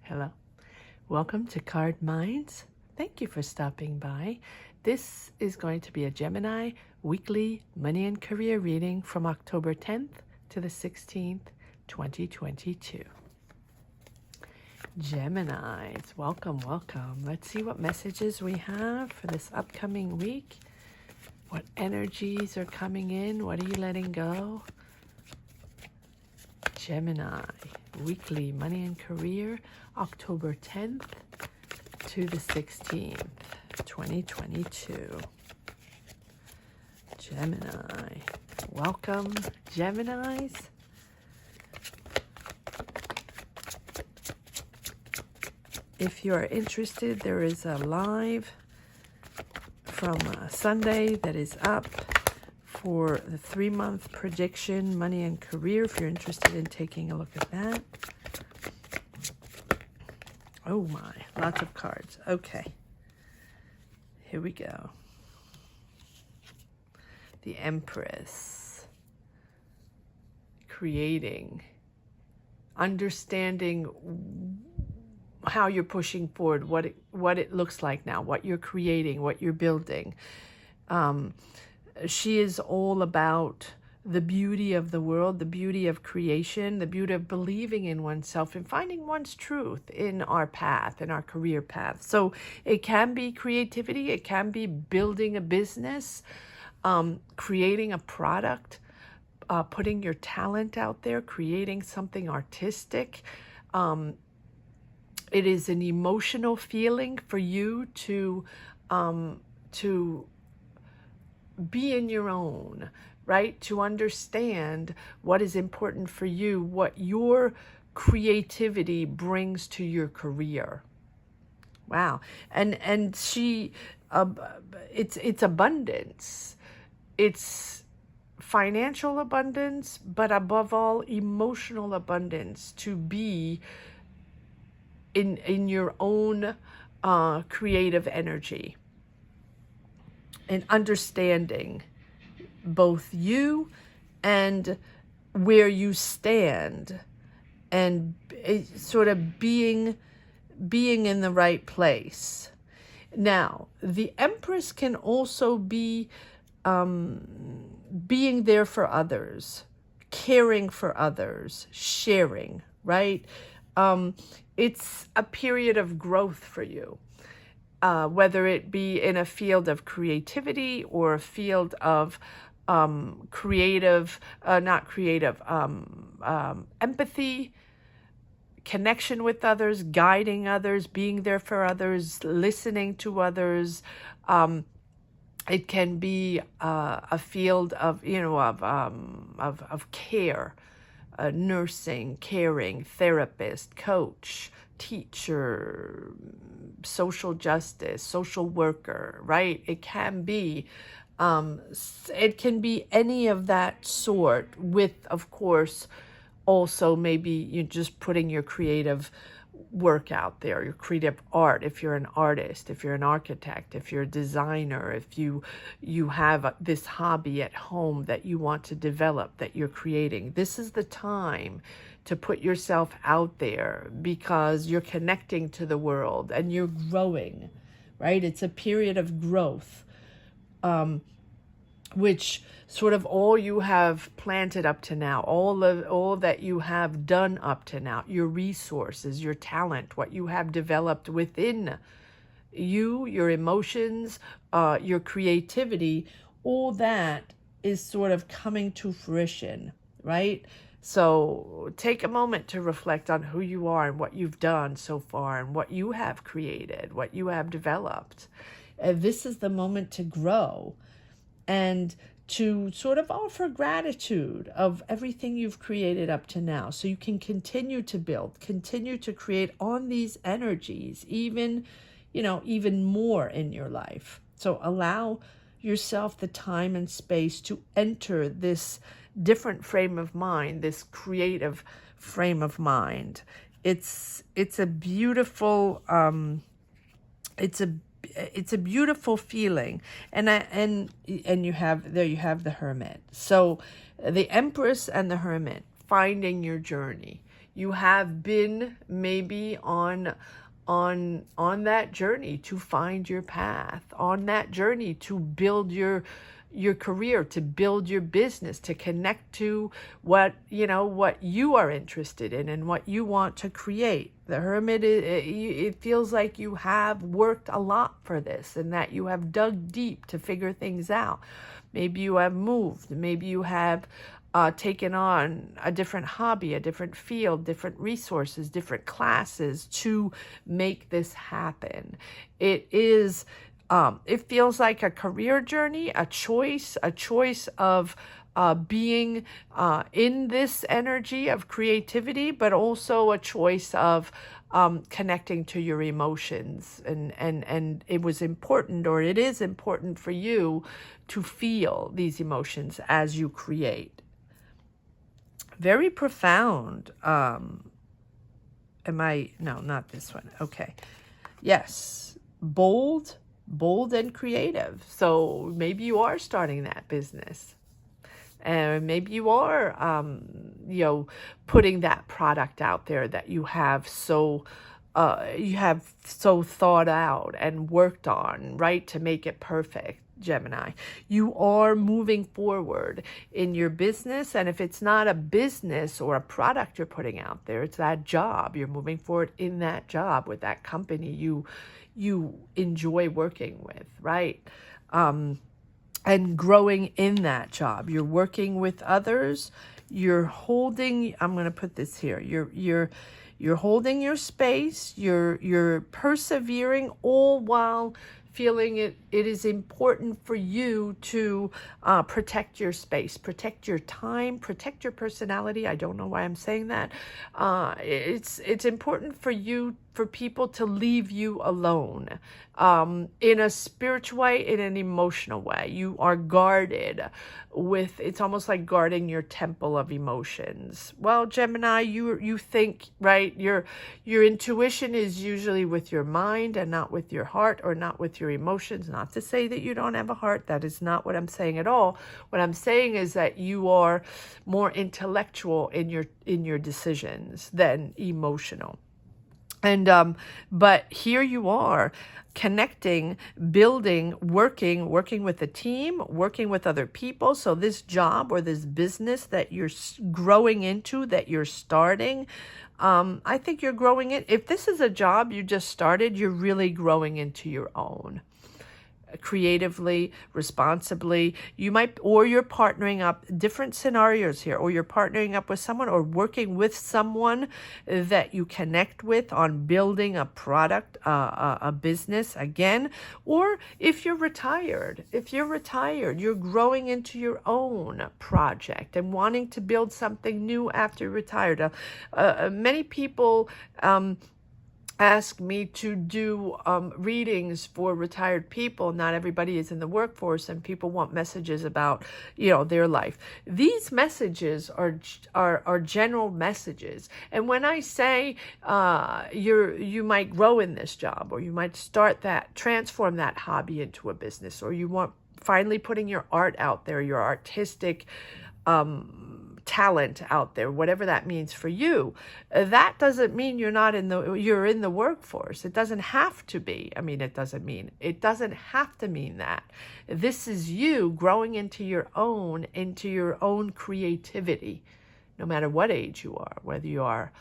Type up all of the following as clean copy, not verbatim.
Hello. Welcome to Card Minds. Thank you for stopping by. This is going to be a Gemini weekly money and career reading from October 10th to the 16th, 2022. Geminis, welcome, welcome. Let's see what messages we have for this upcoming week. What energies are coming in? What are you letting go? Gemini, weekly money and career, October 10th to the 16th, 2022. Gemini, welcome, Geminis. If you're interested, there is a live from Sunday that is up for the 3-month prediction, money and career, if you're interested in taking a look at that. Oh my, lots of cards. Okay, here we go. The Empress, creating, understanding how you're pushing forward, what it looks like now, what you're creating, what you're building. She is all about the beauty of the world, the beauty of creation, the beauty of believing in oneself and finding one's truth in our path, in our career path. So it can be creativity, it can be building a business, creating a product, putting your talent out there, creating something artistic. It is an emotional feeling for you to be in your own, right? To understand what is important for you, what your creativity brings to your career. Wow. And she, it's abundance. It's financial abundance, but above all, emotional abundance, to be in your own creative energy. And understanding both you and where you stand, and sort of being in the right place. Now, the Empress can also be being there for others, caring for others, sharing, right? It's a period of growth for you. Whether it be in a field of creativity or a field of empathy, connection with others, guiding others, being there for others, listening to others. It can be a field of care, nursing, caring, therapist, coach, teacher, social justice, social worker, right? It can be any of that sort, with, of course, also maybe you're just putting your creative work out there, your creative art. If you're an artist, if you're an architect, if you're a designer, if you have this hobby at home that you want to develop, that you're creating, this is the time to put yourself out there, because you're connecting to the world and you're growing, right? It's a period of growth, which sort of all you have planted up to now, all that you have done up to now, your resources, your talent, what you have developed within you, your emotions, your creativity, all that is sort of coming to fruition, right? So take a moment to reflect on who you are and what you've done so far and what you have created, what you have developed. This is the moment to grow and to sort of offer gratitude of everything you've created up to now, so you can continue to build, continue to create on these energies, even more in your life. So allow yourself the time and space to enter this different frame of mind, this creative frame of mind. It's a beautiful it's a beautiful feeling. And you have the Hermit. So the Empress and the Hermit, finding your journey. You have been maybe on that journey to find your path, on that journey to build your career, to build your business, to connect to what you are interested in and what you want to create. The Hermit, it feels like you have worked a lot for this, and that you have dug deep to figure things out. Maybe you have moved, maybe you have taken on a different hobby, a different field, different resources, different classes to make this happen. It feels like a career journey, a choice of being in this energy of creativity, but also a choice of connecting to your emotions. And it was important, or it is important for you to feel these emotions as you create. Very profound. No, not this one. Okay. Yes. Bold and creative. So maybe you are starting that business, and maybe you are, putting that product out there that you have so thought out and worked on, right, to make it perfect. Gemini, you are moving forward in your business, and if it's not a business or a product you're putting out there, it's that job. You're moving forward in that job with that company you enjoy working with, right? And growing in that job. You're working with others. You're holding, I'm going to put this here. You're holding your space. You're persevering, all while feeling it is important for you to protect your space, protect your time, protect your personality. I don't know why I'm saying that. It's important for people to leave you alone, in a spiritual way, in an emotional way. You are guarded with, it's almost like guarding your temple of emotions. Well, Gemini, you think, right? Your intuition is usually with your mind and not with your heart, or not with your emotions. Not to say that you don't have a heart. That is not what I'm saying at all. What I'm saying is that you are more intellectual in your decisions than emotional. And but here you are, connecting, building, working with a team, working with other people. So this job or this business that you're growing into, that you're starting, I think you're growing it. If this is a job you just started, you're really growing into your own. Creatively, responsibly. You might, or you're partnering up, different scenarios here, or you're partnering up with someone or working with someone that you connect with on building a product, a business again. Or if you're retired, you're growing into your own project and wanting to build something new after you're retired. Many people ask me to do readings for retired people. Not everybody is in the workforce, and people want messages about their life. These messages are general messages, and when I say you might grow in this job, or you might transform that hobby into a business, or you want finally putting your art out there, your artistic talent out there, whatever that means for you, that doesn't mean you're in the workforce. It doesn't have to be. It doesn't have to mean that. This is you growing into your own creativity, no matter what age you are, whether you are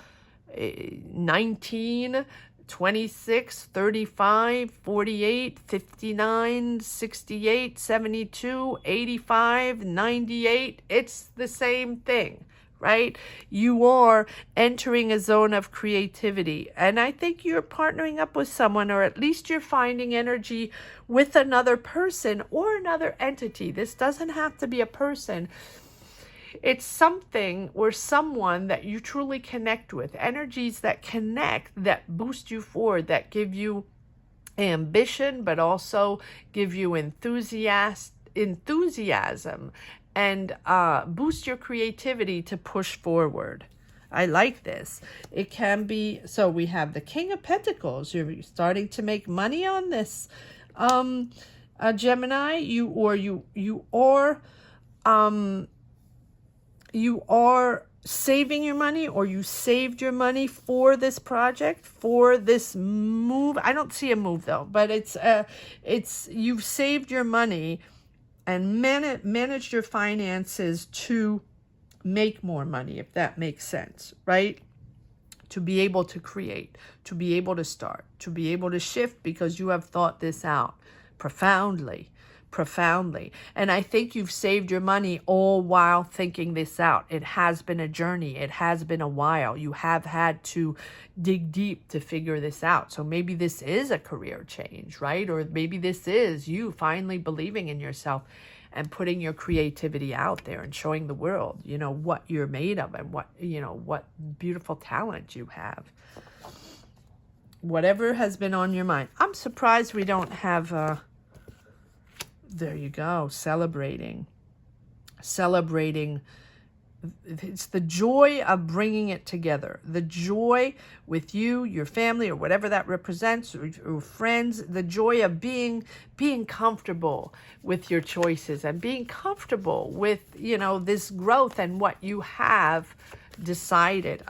19, 26, 35, 48, 59, 68, 72, 85, 98. It's the same thing, right? You are entering a zone of creativity. And I think you're partnering up with someone, or at least you're finding energy with another person or another entity. This doesn't have to be a person. It's something or someone that you truly connect with. Energies that connect, that boost you forward, that give you ambition, but also give you enthusiasm and boost your creativity to push forward. I like this. It can be, so we have the King of Pentacles. You're starting to make money on this. Gemini, you are saving your money, or you saved your money for this project, for this move. I don't see a move though, but it's you've saved your money and managed your finances to make more money, if that makes sense, right? To be able to create, to be able to start, to be able to shift, because you have thought this out profoundly. And I think you've saved your money all while thinking this out. It has been a journey. It has been a while. You have had to dig deep to figure this out. So maybe this is a career change, right? Or maybe this is you finally believing in yourself and putting your creativity out there and showing the world, you know, what you're made of and what, you know, what beautiful talent you have. Whatever has been on your mind. I'm surprised we don't have there you go, celebrating. It's the joy of bringing it together. The joy with you, your family, or whatever that represents, or friends. The joy of being comfortable with your choices and being comfortable with, you know, this growth and what you have decided.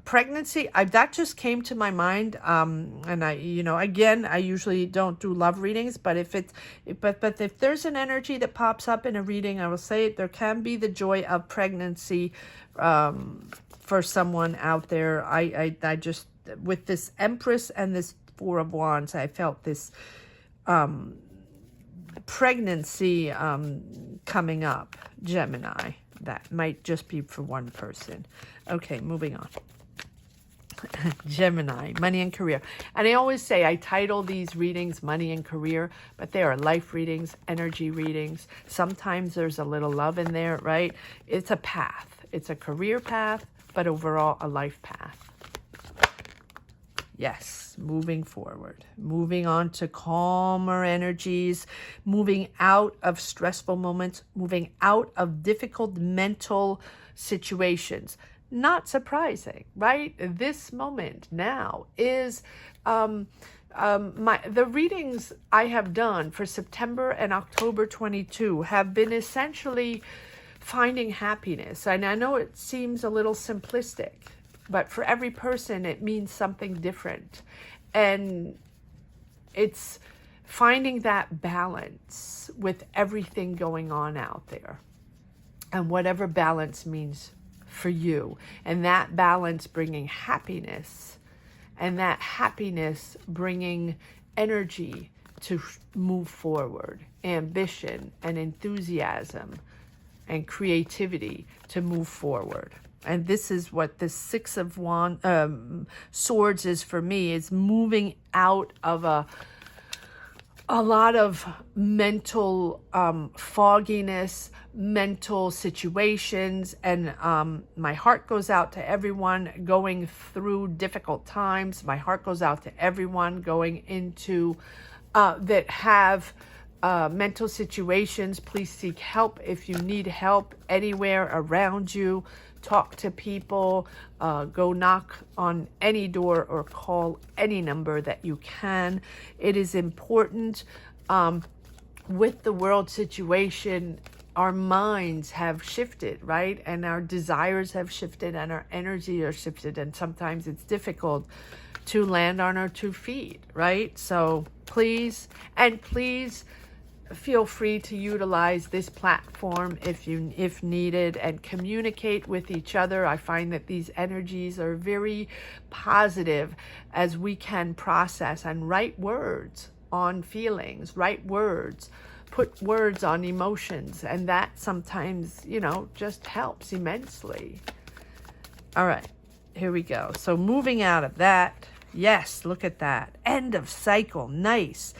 Pregnancy, that just came to my mind. And I, you know, again, I usually don't do love readings, but if if there's an energy that pops up in a reading, I will say it, there can be the joy of pregnancy, for someone out there. I just, with this Empress and this Four of Wands, I felt this, pregnancy, coming up, Gemini. That might just be for one person. Okay, moving on. Gemini, money and career. And I always say I title these readings Money and Career, but they are life readings, energy readings. Sometimes there's a little love in there, right? It's a path. It's a career path, but overall a life path. Yes, moving forward, moving on to calmer energies, moving out of stressful moments, moving out of difficult mental situations. Not surprising, right? This moment now is the readings I have done for September and October 22 have been essentially finding happiness. And I know it seems a little simplistic, but for every person, it means something different. And it's finding that balance with everything going on out there. And whatever balance means for you. And that balance bringing happiness. And that happiness bringing energy to move forward. Ambition and enthusiasm and creativity to move forward. And this is what the Six of Swords is for me, is moving out of a lot of mental fogginess, mental situations. And my heart goes out to everyone going through difficult times. My heart goes out to everyone going into that have mental situations. Please seek help if you need help anywhere around you. Talk to people, go knock on any door or call any number that you can. It is important with the world situation. Our minds have shifted, right? And our desires have shifted and our energy are shifted. And sometimes it's difficult to land on our 2 feet, right? So please feel free to utilize this platform if needed, and communicate with each other. I find that these energies are very positive as we can process and write words on feelings, write words, put words on emotions, and that sometimes, you know, just helps immensely. All right, here we go. So moving out of that, yes, look at that. End of cycle, nice.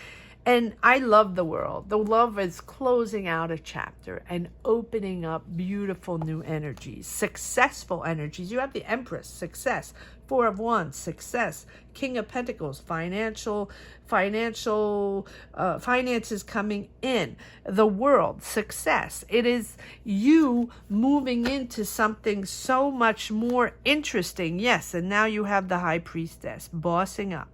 And I love the world. The love is closing out a chapter and opening up beautiful new energies, successful energies. You have the Empress, success, Four of Wands, success, King of Pentacles, finances coming in, the world, success. It is you moving into something so much more interesting. Yes, and now you have the High Priestess, bossing up.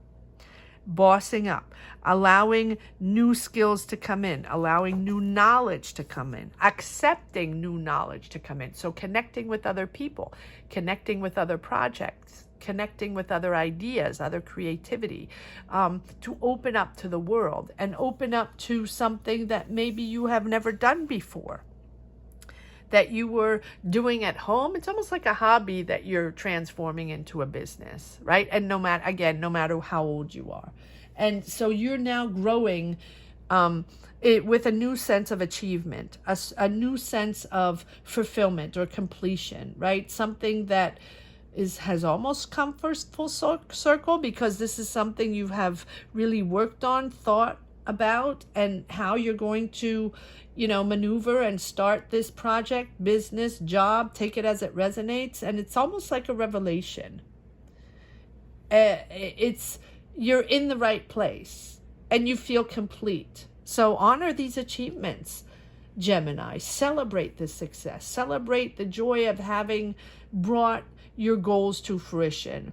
bossing up, allowing new skills to come in, allowing new knowledge to come in, accepting new knowledge to come in. So connecting with other people, connecting with other projects, connecting with other ideas, other creativity, to open up to the world and open up to something that maybe you have never done before, that you were doing at home. It's almost like a hobby that you're transforming into a business, right? And no matter how old you are. And so you're now growing with a new sense of achievement, a new sense of fulfillment or completion, right? Something that has almost come full circle, because this is something you have really worked on, thought about, and how you're going to, maneuver and start this project, business, job, take it as it resonates. And it's almost like a revelation. You're in the right place and you feel complete. So honor these achievements, Gemini. Celebrate this success. Celebrate the joy of having brought your goals to fruition.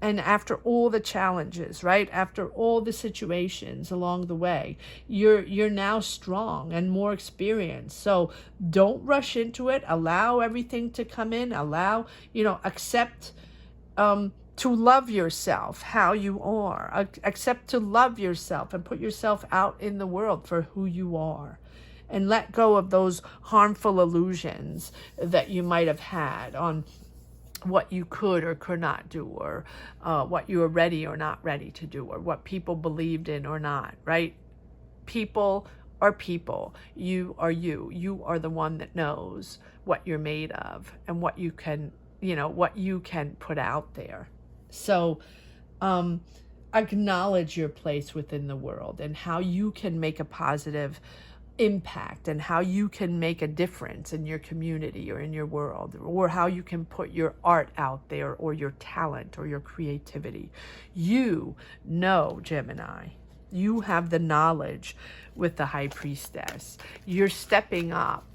And after all the challenges, right? After all the situations along the way, you're now strong and more experienced. So don't rush into it. Allow everything to come in. Accept to love yourself how you are. Accept to love yourself and put yourself out in the world for who you are. And let go of those harmful illusions that you might have had on what you could or could not do, or what you were ready or not ready to do, or what people believed in or not, right? People are people. You are you. You are the one that knows what you're made of and what you can, what you can put out there. So acknowledge your place within the world and how you can make a positive impact, and how you can make a difference in your community or in your world, or how you can put your art out there, or your talent or your creativity. Gemini, you have the knowledge with the High Priestess. You're stepping up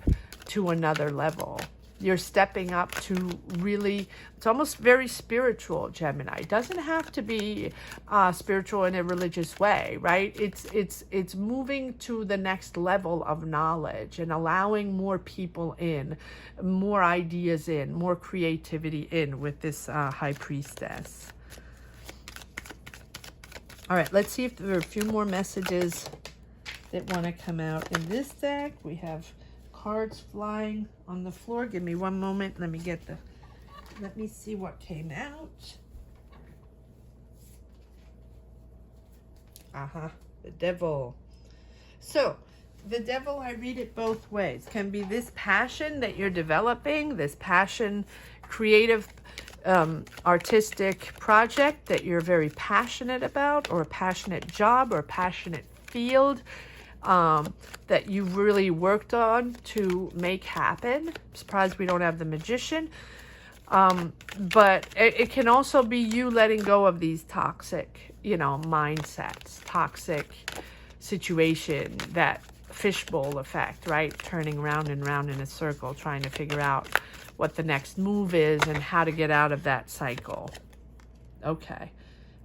to another level. You're stepping up to really, it's almost very spiritual, Gemini. It doesn't have to be spiritual in a religious way, right? It's moving to the next level of knowledge and allowing more people in, more ideas in, more creativity in with this High Priestess. All right, let's see if there are a few more messages that want to come out in this deck. We have cards flying on the floor. Give me one moment. Let me see what came out. The Devil. So the Devil, I read it both ways. Can be this passion that you're developing, this passion, creative, artistic project that you're very passionate about, or a passionate job or a passionate field that you've really worked on to make happen. I'm surprised we don't have the Magician. But it can also be you letting go of these toxic, mindsets, toxic situation, that fishbowl effect, right? Turning round and round in a circle, trying to figure out what the next move is and how to get out of that cycle. Okay.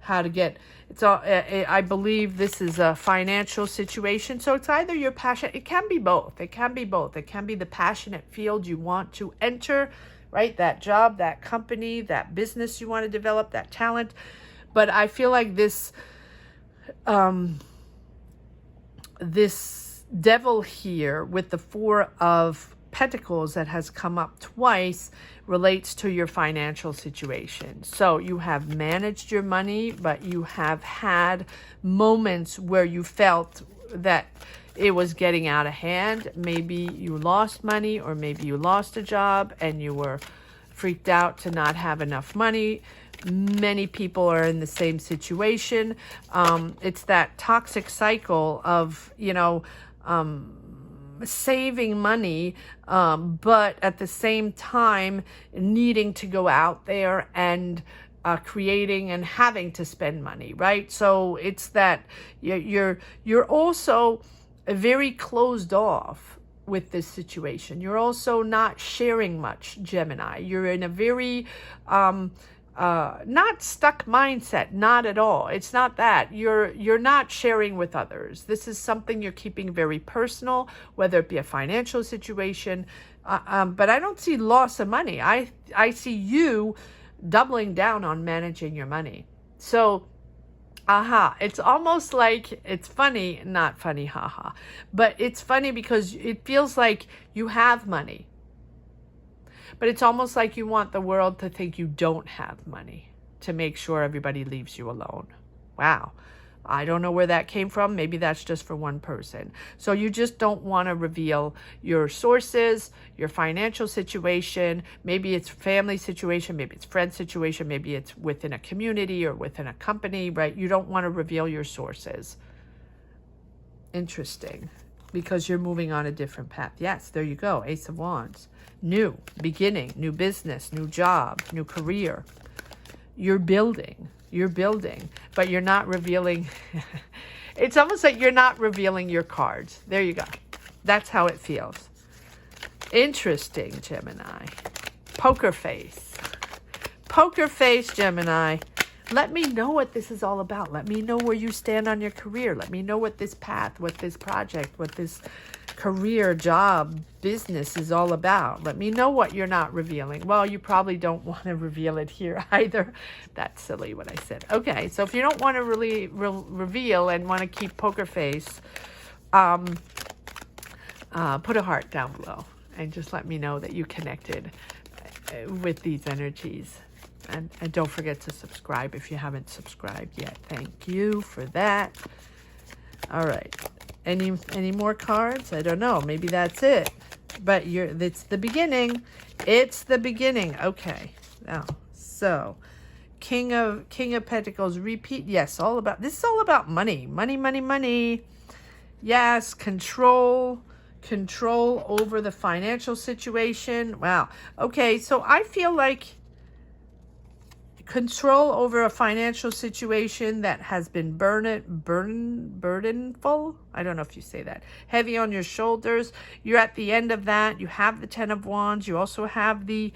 I believe this is a financial situation. So it's either your passion, it can be both. It can be the passionate field you want to enter, right? That job, that company, that business you want to develop, that talent. But I feel like this Devil here with the Four of Pentacles that has come up twice relates to your financial situation. So you have managed your money, but you have had moments where you felt that it was getting out of hand. Maybe you lost money, or maybe you lost a job and you were freaked out to not have enough money. Many people are in the same situation. It's that toxic cycle of, saving money, but at the same time needing to go out there and creating and having to spend money, right? So it's that you're also very closed off with this situation. You're also not sharing much, Gemini. You're in a very not stuck mindset, not at all. It's not that. You're not sharing with others. This is something you're keeping very personal, whether it be a financial situation. But I don't see loss of money. I see you doubling down on managing your money. So, it's almost like, it's funny, not funny, haha, but it's funny because it feels like you have money. But it's almost like you want the world to think you don't have money to make sure everybody leaves you alone. Wow. I don't know where that came from. Maybe that's just for one person. So you just don't want to reveal your sources, your financial situation. Maybe it's family situation. Maybe it's friend situation. Maybe it's within a community or within a company, right? You don't want to reveal your sources. Interesting. Because you're moving on a different path. Yes, there you go. Ace of Wands. New beginning, new business, new job, new career. You're building, but you're not revealing. It's almost like you're not revealing your cards. There you go. That's how it feels. Interesting, Gemini. Poker face. Poker face, Gemini. Let me know what this is all about. Let me know where you stand on your career. Let me know what this path, what this project, what this career, job, business is all about. Let me know what you're not revealing. Well, you probably don't want to reveal it here either. That's silly what I said. Okay, so if you don't want to really reveal and want to keep poker face, put a heart down below and just let me know that you connected with these energies. And don't forget to subscribe if you haven't subscribed yet. Thank you for that. All right. Any more cards? I don't know. Maybe that's it. But it's the beginning. It's the beginning. Okay. Now, so King of Pentacles, repeat. Yes, this is all about money. Money, money, money. Yes, control over the financial situation. Wow. Okay, so I feel like control over a financial situation that has been burdenful. I don't know if you say that. Heavy on your shoulders. You're at the end of that. You have the Ten of Wands. You also have the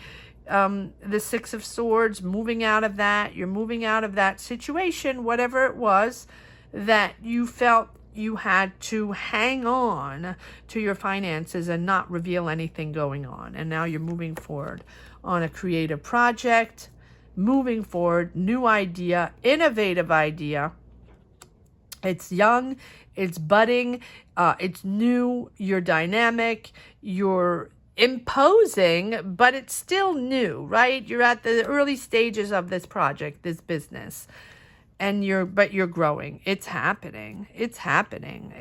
Six of Swords. Moving out of that. You're moving out of that situation, whatever it was that you felt you had to hang on to your finances and not reveal anything going on. And now you're moving forward on a creative project. Moving forward, new idea, innovative idea. It's young, it's budding, it's new, you're dynamic, you're imposing, but it's still new, right? You're at the early stages of this project, this business. And you're growing. It's happening. It's happening.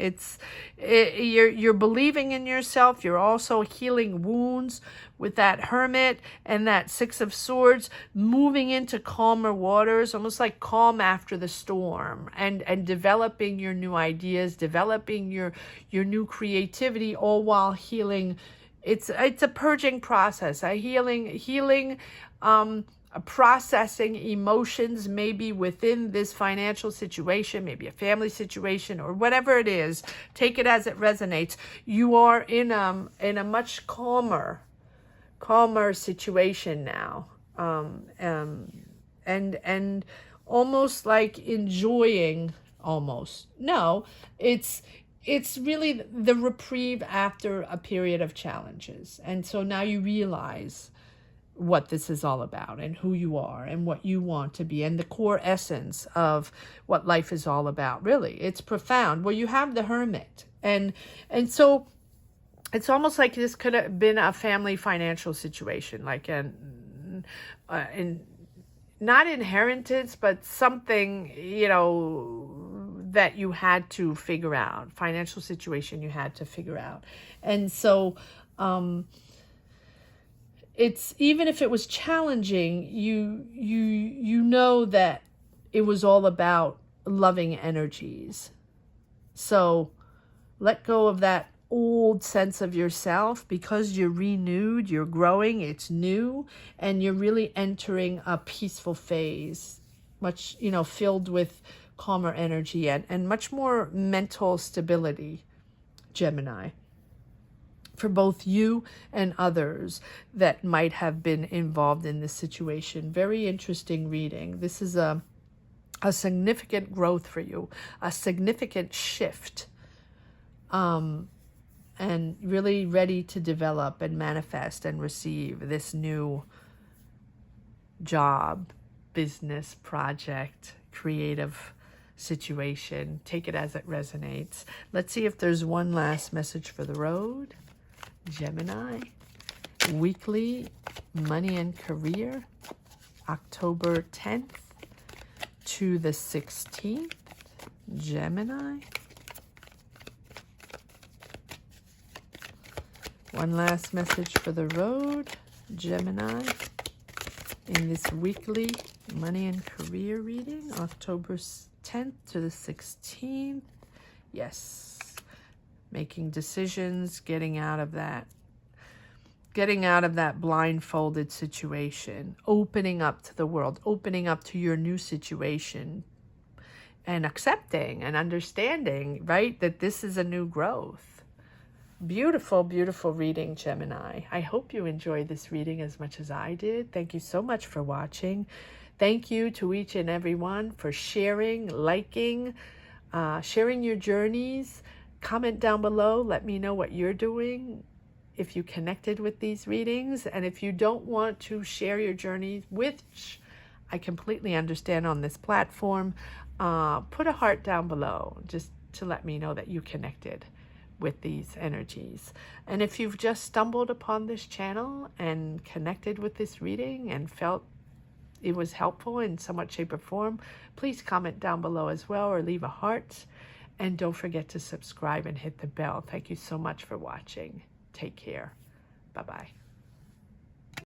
You're believing in yourself. You're also healing wounds with that Hermit and that Six of Swords, moving into calmer waters, almost like calm after the storm, and developing your new ideas, developing your new creativity, all while healing. It's a purging process, a healing processing emotions, maybe within this financial situation, maybe a family situation, or whatever it is. Take it as it resonates. You are in a much calmer situation now, and almost like enjoying. Almost no, it's really the reprieve after a period of challenges, and so now you realize what this is all about and who you are and what you want to be and the core essence of what life is all about. Really, it's profound. Well, you have the Hermit, and so it's almost like this could have been a family financial situation, like not inheritance, but something, that you had to figure out, financial situation you had to figure out. And so it's, even if it was challenging, you know that it was all about loving energies. So let go of that old sense of yourself, because you're renewed, you're growing, it's new, and you're really entering a peaceful phase, much, filled with calmer energy and much more mental stability, Gemini. for both you and others that might have been involved in this situation. Very interesting reading. This is a significant growth for you, a significant shift, and really ready to develop and manifest and receive this new job, business, project, creative situation. Take it as it resonates. Let's see if there's one last message for the road. Gemini, weekly money and career, October 10th to the 16th. Gemini. One last message for the road. Gemini, in this weekly money and career reading, October 10th to the 16th. Yes. Making decisions, getting out of that blindfolded situation, opening up to the world, opening up to your new situation, and accepting and understanding, right, that this is a new growth. Beautiful, beautiful reading, Gemini. I hope you enjoyed this reading as much as I did. Thank you so much for watching. Thank you to each and every one for sharing, liking, sharing your journeys. Comment down below. Let me know what you're doing, if you connected with these readings. And if you don't want to share your journey, which I completely understand on this platform, put a heart down below just to let me know that you connected with these energies. And if you've just stumbled upon this channel and connected with this reading and felt it was helpful in somewhat shape or form, please comment down below as well, or leave a heart. And don't forget to subscribe and hit the bell. Thank you so much for watching. Take care. Bye-bye.